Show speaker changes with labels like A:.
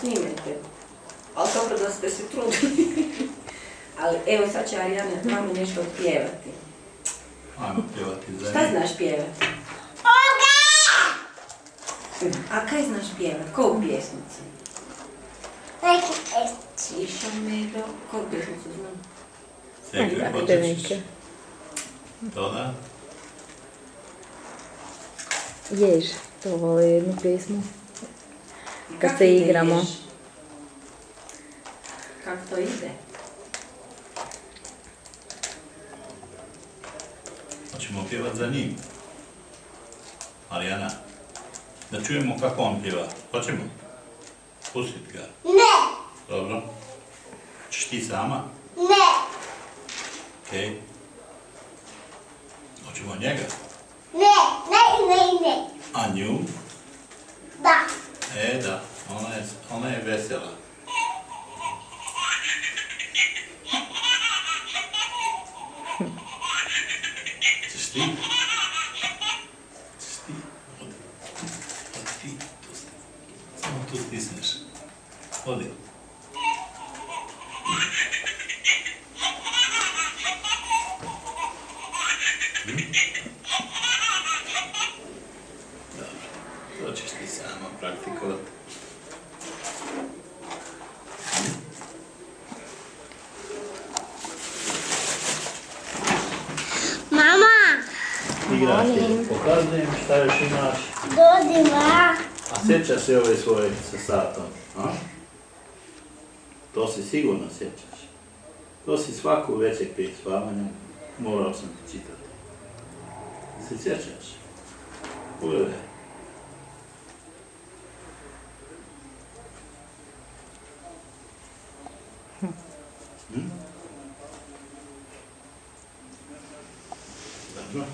A: snimajte. Ali dobro da ste se trudili. Ali evo sad će Arijana mami nešto otpjevati.
B: Ajmo pjevati za
A: Šta znaš pjevati? A kaj znaš pjevati? Koju pjesnicu? Tiša Medo. Koju pjesnicu znam?
B: Sekre, hoćeš? To da?
C: Jež, to voli jednu pjesmu. Kad
A: Kak
C: se
A: ide
C: igramo.
A: Jež? Kak to ide?
B: Hoćemo pjevat za njim. Arijana, da čujemo kako on pjeva. Hoćemo? Pustit ga.
D: Ne,
B: Dobro. Češ ti sama?
D: ne,
B: Okej. Hoćemo njega?
D: ne.
B: A nju?
D: Da.
B: Da. Ona je vesela. Češ ti? Češ ti? Odi ti. Tu sti. Samo tu stisneš. Odi. Dobro. To ćeš ti sama praktikovati.
D: Mama,
B: Igraš ti. Pokazujem šta još imaš.
D: dodima.
B: A sjećaš se ove svoje sa satom? A? To se sigurno sjećaš. To si svaku večer prije spavanja morao sam ti čitati. Se sjećaš? Pogledaj. Dobro.